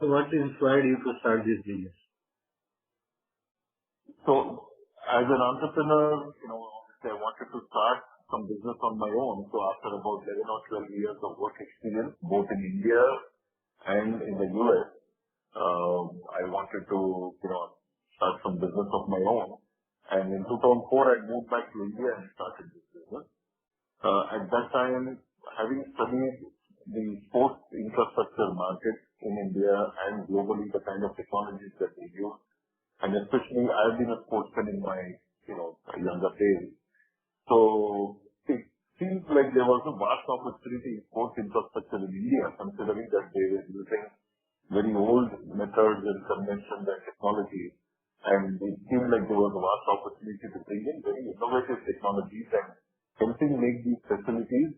So what inspired you to start this business? So as an entrepreneur, obviously I wanted to start some business on my own. So after about 11 or 12 years of work experience, both in India and in the US, I wanted to, start some business of my own. And in 2004, I moved back to India and started this business. At that time, having studied the sports infrastructure market in India and globally, the kind of technologies that we use, and especially I've been a sportsman in my, younger days. So it seems like there was a vast opportunity in sports infrastructure in India, considering that they were using very old methods and conventions and technologies. And it seemed like there was a vast opportunity to bring in very innovative technologies and helping make these facilities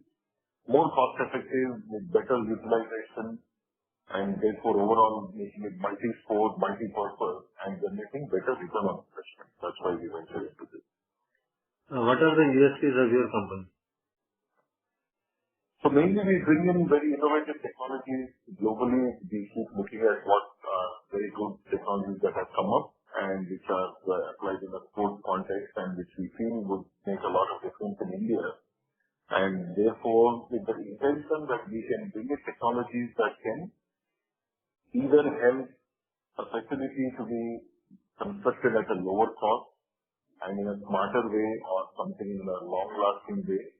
more cost-effective with better utilization and therefore overall making it multi-sport, multi-purpose and generating better return on investment. That's why we ventured into this. What are the USPs of your company? So mainly we bring in very innovative technologies globally. We keep looking at what very good technologies that have come up and which are applied in a sports context and which we feel would make a lot of difference in India. And therefore, with the intention that we can bring in technologies that can either help a facility to be constructed at a lower cost and in a smarter way or something in a long-lasting way.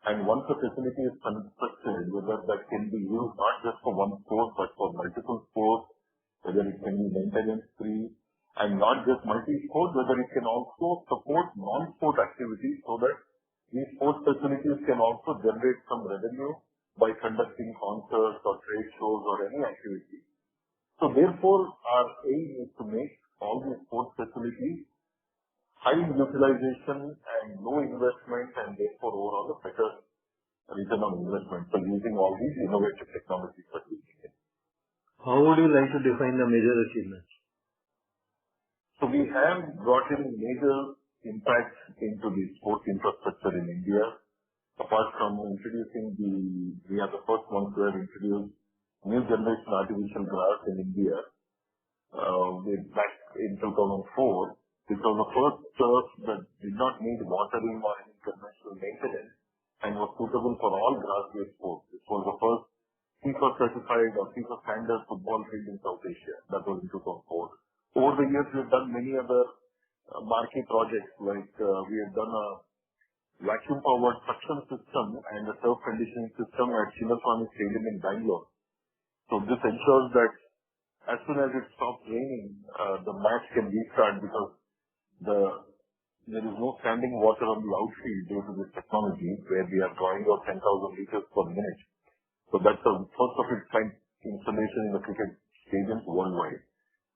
And once a facility is constructed, whether that can be used not just for one sport but for multiple sports, whether it can be maintenance-free, and not just multi-sport, whether it can also support non-sport activities so that these sports facilities can also generate some revenue by conducting concerts or trade shows or any activity. So therefore, our aim is to make all these sports facilities high utilization and low investment and therefore overall a better return on investment. So using all these innovative technologies that we can. How would you like to define the major achievements? So we have brought in major impacts into the sports infrastructure in India. Apart from introducing we are the first ones who have introduced new generation artificial grass in India. Back in 2004, this was the first turf that did not need watering or any conventional maintenance and was suitable for all grass-based sports. This was the first FIFA certified or FIFA standard football field in South Asia. That was in 2004. Over the years, we have done many other marquee projects, like we have done a vacuum-powered suction system and a turf conditioning system at Chinnaswamy Stadium in Bangalore. So this ensures that as soon as it stops raining, the match can restart because there is no standing water on the outfield due to this technology, where we are drawing out 10,000 liters per minute. So that's the first of its kind installation in the cricket stadiums worldwide.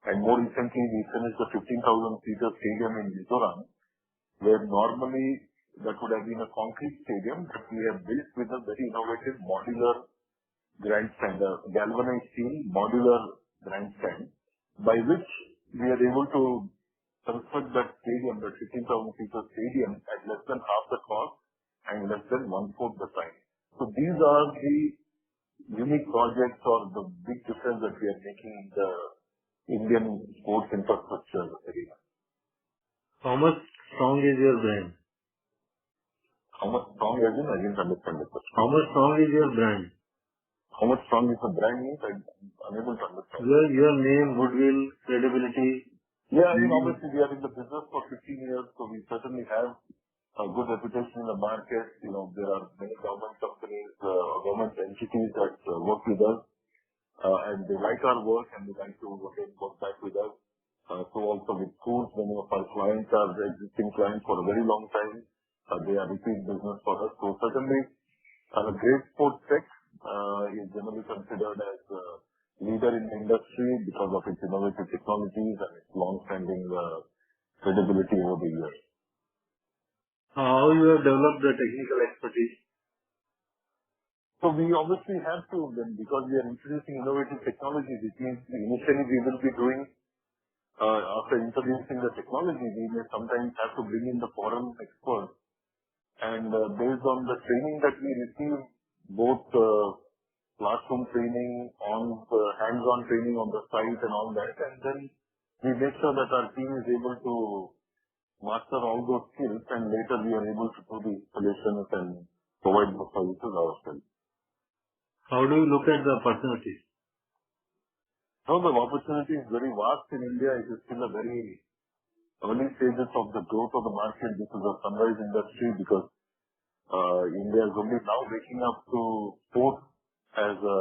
And more recently, we finished the 15,000-seater stadium in Mizoram, where normally that would have been a concrete stadium, but we have built with a very innovative modular grandstand, a galvanized steel modular grandstand, by which we are able to construct that stadium, the 15,000-seater stadium, at less than half the cost and less than one-fourth the time. So these are the unique projects or the big difference that we are making in the Indian sports infrastructure area. How much strong is your brand? How much strong as in? I didn't understand the question. How much strong is your brand? How much strong is the brand means? I'm unable to understand. Your name, goodwill, credibility. Yeah, obviously we are in the business for 15 years, so we certainly have a good reputation in the market. There are many government companies, government entities that work with us, and they like our work and they like to work back with us. So also with schools, many of our clients are existing clients for a very long time. They are repeat business for us. So certainly, a great sports tech is generally considered as a leader in the industry because of its innovative technologies and its long-standing credibility over the years. How you have developed the technical expertise? So we obviously have to, then, because we are introducing innovative technologies, it means initially we will be doing, after introducing the technology, we may sometimes have to bring in the foreign experts. And based on the training that we receive, both classroom training, hands-on training on the site and all that. And then we make sure that our team is able to master all those skills, and later we are able to do the installations and provide the services ourselves. How do you look at the opportunities? So the opportunity is very vast in India. It is still a very early stages of the growth of the market. This is a sunrise industry because India is only now waking up to sports as a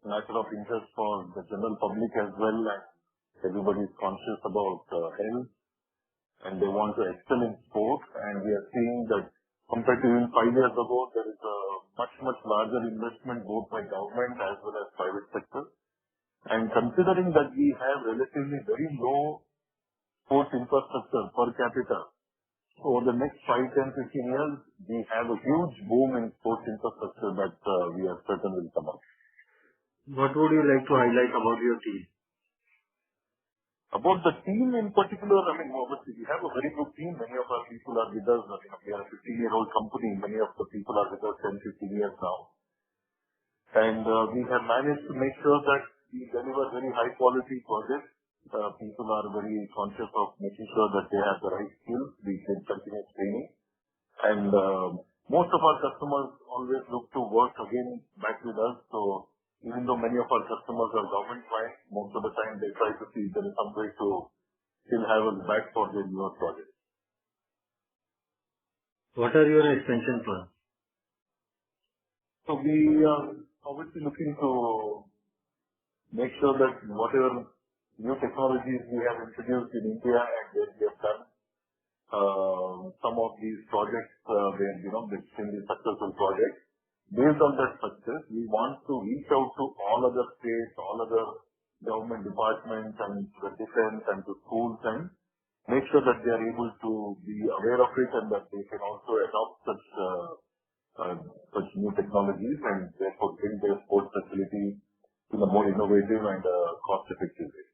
matter of interest for the general public as well, and everybody is conscious about health and they want to excel in sport. And we are seeing that compared to even 5 years ago, there is a much larger investment both by government as well as private sector. And considering that we have relatively very low sports infrastructure per capita, so over the next 5, 10, 15 years, we have a huge boom in sports infrastructure that we are certain will come up. What would you like to highlight about your team? About the team in particular, I mean, obviously we have a very good team. Many of our people are with us. We are a 15-year-old company. Many of the people are with us 10, 15 years now. And we have managed to make sure that we deliver very high quality projects. People are very conscious of making sure that they have the right skills. We give continuous training. And most of our customers always look to work again back with us. So even though many of our customers are government clients, most of the time they try to see if there is some way to still have us back for their newer projects. What are your expansion plans? So we are obviously looking to make sure that whatever new technologies we have introduced in India and where we have done some of these projects where, they're extremely successful projects. Based on that success, we want to reach out to all other states, all other government departments and the defense and to schools and make sure that they are able to be aware of it and that they can also adopt such new technologies and therefore bring their sports facility in a more innovative and cost-effective way.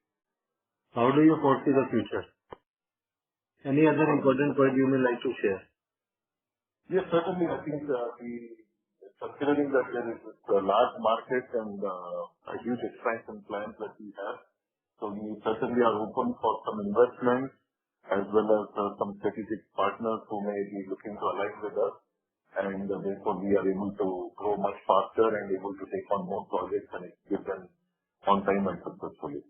How do you foresee the future? Any other important point you may like to share? Yes, certainly. I think considering that there is a large market and a huge expansion plans that we have, so we certainly are open for some investments as well as some strategic partners who may be looking to align with us, and therefore we are able to grow much faster and able to take on more projects and execute them on time and successfully.